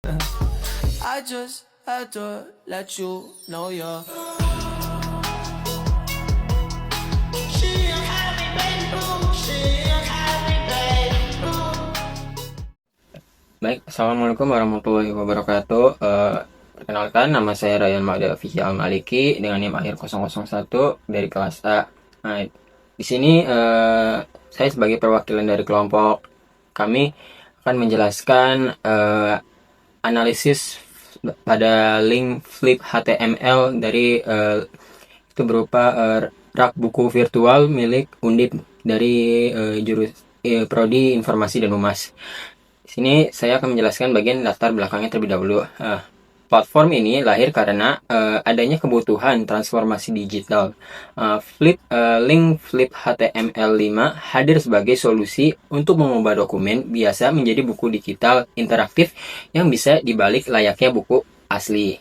I just had to let you know you're. Baik, Assalamualaikum warahmatullahi wabarakatuh. Perkenalkan, nama saya Ryan Magda Fihi Al-Maliki dengan NIM akhir 001 dari kelas A. Nah, di sini saya sebagai perwakilan dari kelompok kami akan menjelaskan analisis pada link flip HTML dari itu berupa rak buku virtual milik Undip dari Prodi Informasi dan Humas. Di sini saya akan menjelaskan bagian latar belakangnya terlebih dahulu. Platform ini lahir karena adanya kebutuhan transformasi digital. Link Flip HTML5 hadir sebagai solusi untuk mengubah dokumen biasa menjadi buku digital interaktif yang bisa dibalik layaknya buku asli.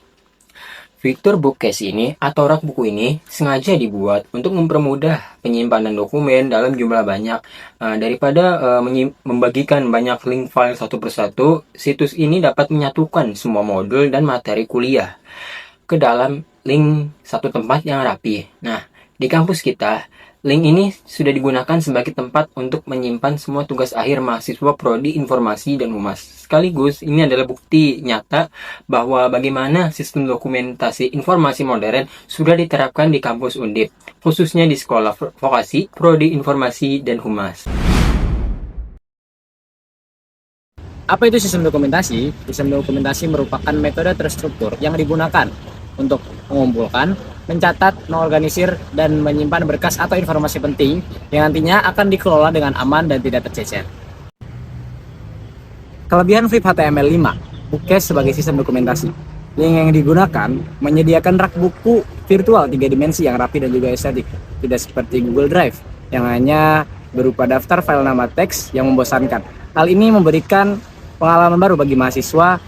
Fitur bookcase ini atau rak buku ini sengaja dibuat untuk mempermudah penyimpanan dokumen dalam jumlah banyak. Daripada membagikan banyak link file satu persatu, situs ini dapat menyatukan semua modul dan materi kuliah ke dalam link satu tempat yang rapi. Nah, di kampus kita, link ini sudah digunakan sebagai tempat untuk menyimpan semua tugas akhir mahasiswa Prodi Informasi dan Humas. Sekaligus, ini adalah bukti nyata bahwa bagaimana sistem dokumentasi informasi modern sudah diterapkan di kampus Undip, khususnya di sekolah vokasi Prodi Informasi dan Humas. Apa itu sistem dokumentasi? Sistem dokumentasi merupakan metode terstruktur yang digunakan untuk mengumpulkan, mencatat, mengorganisir, dan menyimpan berkas atau informasi penting yang nantinya akan dikelola dengan aman dan tidak tercecer. Kelebihan Flip HTML5, bookcase sebagai sistem dokumentasi. Link yang digunakan menyediakan rak buku virtual 3 dimensi yang rapi dan juga estetik, tidak seperti Google Drive yang hanya berupa daftar file nama teks yang membosankan. Hal ini memberikan pengalaman baru bagi mahasiswa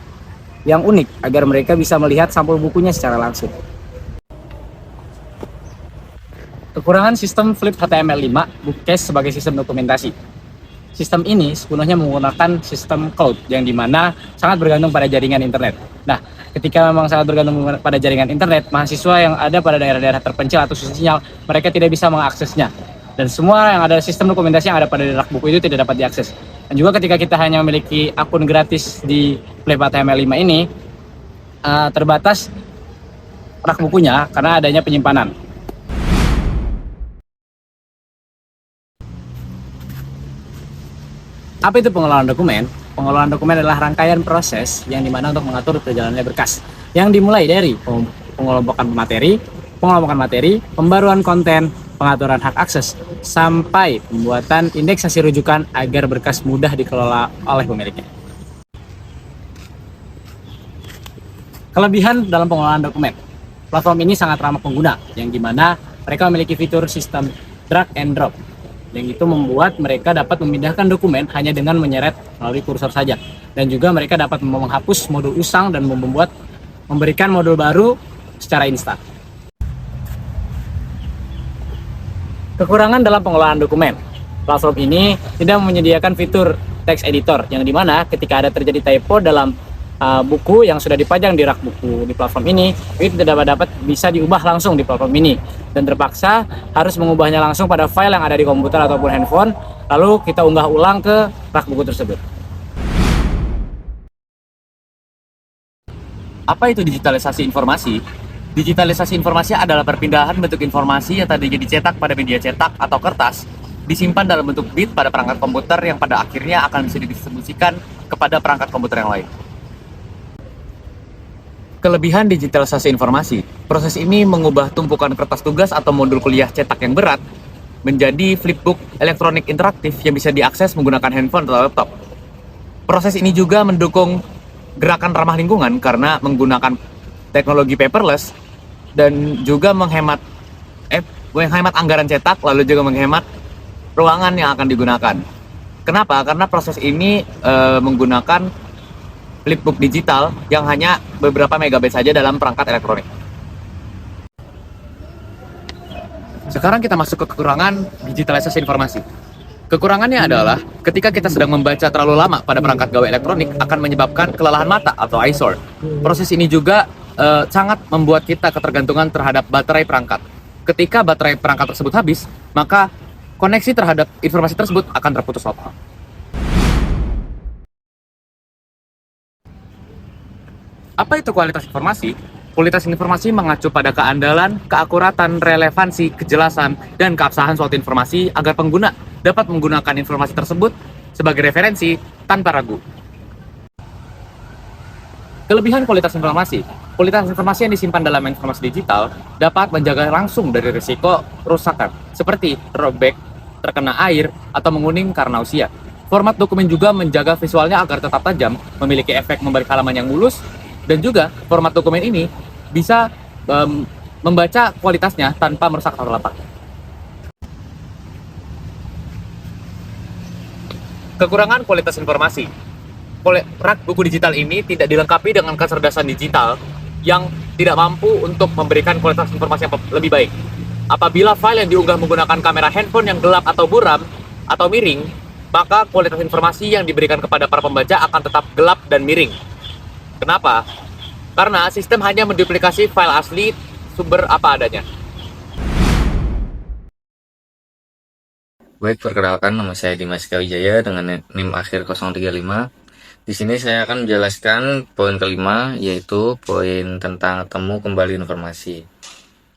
yang unik agar mereka bisa melihat sampul bukunya secara langsung. Kekurangan sistem Flip HTML5 bookcase sebagai sistem dokumentasi. Sistem ini sepenuhnya menggunakan sistem cloud yang dimana sangat bergantung pada jaringan internet. Nah, ketika memang sangat bergantung pada jaringan internet, mahasiswa yang ada pada daerah-daerah terpencil atau susah sinyal, mereka tidak bisa mengaksesnya. Dan semua yang ada sistem dokumentasi yang ada pada rak buku itu tidak dapat diakses. Dan juga ketika kita hanya memiliki akun gratis di Flip HTML5 ini, terbatas rak bukunya karena adanya penyimpanan. Apa itu pengelolaan dokumen? Pengelolaan dokumen adalah rangkaian proses yang dimana untuk mengatur perjalanannya berkas, yang dimulai dari pengelompokan materi, pembaruan konten, pengaturan hak akses, sampai pembuatan indeksasi rujukan agar berkas mudah dikelola oleh pemiliknya. Kelebihan dalam pengelolaan dokumen. Platform ini sangat ramah pengguna, yang dimana mereka memiliki fitur sistem drag and drop, yang itu membuat mereka dapat memindahkan dokumen hanya dengan menyeret melalui kursor saja. Dan juga mereka dapat menghapus modul usang dan memberikan modul baru secara instan. Kekurangan dalam pengelolaan dokumen. Platform ini tidak menyediakan fitur text editor, yang dimana ketika ada terjadi typo dalam buku yang sudah dipajang di rak buku di platform ini, itu tidak dapat bisa diubah langsung di platform ini, dan terpaksa harus mengubahnya langsung pada file yang ada di komputer ataupun handphone, lalu kita unggah ulang ke rak buku tersebut. Apa itu digitalisasi informasi? Digitalisasi informasi adalah perpindahan bentuk informasi yang tadinya dicetak pada media cetak atau kertas, disimpan dalam bentuk bit pada perangkat komputer yang pada akhirnya akan bisa didistribusikan kepada perangkat komputer yang lain. Kelebihan digitalisasi informasi. Proses ini mengubah tumpukan kertas tugas atau modul kuliah cetak yang berat menjadi flipbook elektronik interaktif yang bisa diakses menggunakan handphone atau laptop. Proses ini juga mendukung gerakan ramah lingkungan karena menggunakan teknologi paperless dan juga menghemat anggaran cetak, lalu juga menghemat ruangan yang akan digunakan. Kenapa? Karena proses ini menggunakan flipbook digital yang hanya beberapa megabyte saja dalam perangkat elektronik. Sekarang kita masuk ke kekurangan digitalisasi informasi. Kekurangannya adalah ketika kita sedang membaca terlalu lama pada perangkat gawai elektronik akan menyebabkan kelelahan mata atau eyesore. Proses ini juga sangat membuat kita ketergantungan terhadap baterai perangkat. Ketika baterai perangkat tersebut habis, maka koneksi terhadap informasi tersebut akan terputus total. Apa itu kualitas informasi? Kualitas informasi mengacu pada keandalan, keakuratan, relevansi, kejelasan, dan keabsahan suatu informasi agar pengguna dapat menggunakan informasi tersebut sebagai referensi tanpa ragu. Kelebihan kualitas informasi. Kualitas informasi yang disimpan dalam informasi digital dapat menjaga langsung dari risiko kerusakan, seperti robek, terkena air, atau menguning karena usia. Format dokumen juga menjaga visualnya agar tetap tajam, memiliki efek membalik halaman yang mulus, dan juga format dokumen ini bisa membaca kualitasnya tanpa merusak atau lapak. Kekurangan kualitas informasi. Rak buku digital ini tidak dilengkapi dengan kecerdasan digital yang tidak mampu untuk memberikan kualitas informasi yang lebih baik. Apabila file yang diunggah menggunakan kamera handphone yang gelap atau buram atau miring, maka kualitas informasi yang diberikan kepada para pembaca akan tetap gelap dan miring. Kenapa? Karena sistem hanya menduplikasi file asli sumber apa adanya. Baik, perkenalkan nama saya Dimas Kawijaya dengan NIM akhir 035. Di sini saya akan menjelaskan poin kelima, yaitu poin tentang temu kembali informasi.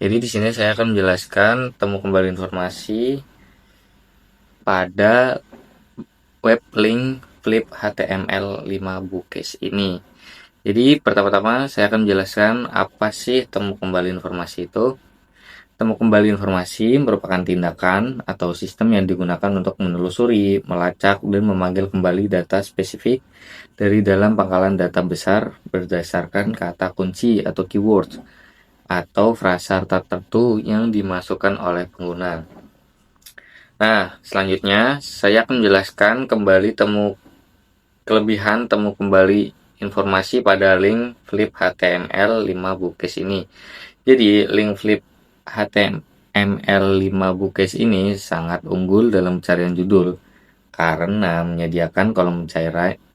Jadi di sini saya akan menjelaskan temu kembali informasi pada web link flip HTML 5 bookcase ini. Jadi pertama-tama saya akan menjelaskan apa sih temu kembali informasi itu. Temu kembali informasi merupakan tindakan atau sistem yang digunakan untuk menelusuri, melacak, dan memanggil kembali data spesifik dari dalam pangkalan data besar berdasarkan kata kunci atau keyword atau frasa tertentu yang dimasukkan oleh pengguna. Nah, selanjutnya saya akan menjelaskan kembali kelebihan temu kembali informasi pada link flip HTML 5 bookcase ini. Jadi, link flip HTML 5 bookcase ini sangat unggul dalam pencarian judul karena menyediakan kolom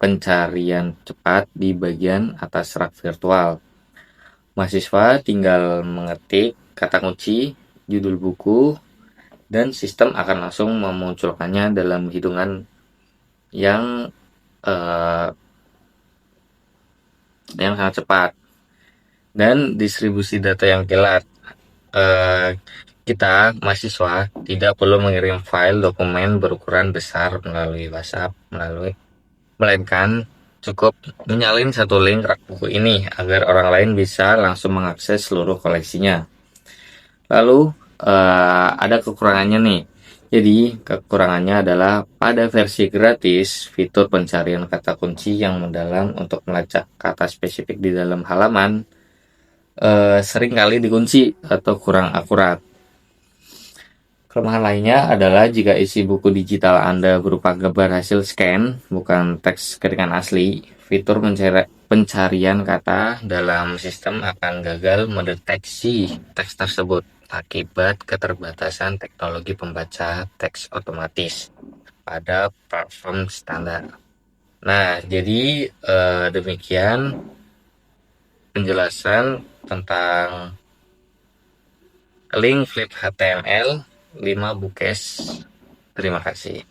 pencarian cepat di bagian atas rak virtual. Mahasiswa tinggal mengetik kata kunci, judul buku, dan sistem akan langsung memunculkannya dalam hitungan yang sangat cepat dan distribusi data yang kilat. Kita mahasiswa tidak perlu mengirim file dokumen berukuran besar melalui WhatsApp, melainkan cukup menyalin satu link rak buku ini agar orang lain bisa langsung mengakses seluruh koleksinya. Lalu ada kekurangannya nih. Jadi kekurangannya adalah pada versi gratis, fitur pencarian kata kunci yang mendalam untuk melacak kata spesifik di dalam halaman sering kali dikunci atau kurang akurat. Kelemahan lainnya adalah jika isi buku digital Anda berupa gambar hasil scan, bukan teks ketikan asli, fitur pencarian kata dalam sistem akan gagal mendeteksi teks tersebut akibat keterbatasan teknologi pembaca teks otomatis pada platform standar. Nah, jadi demikian penjelasan tentang link flip HTML 5 bookcase. Terima kasih.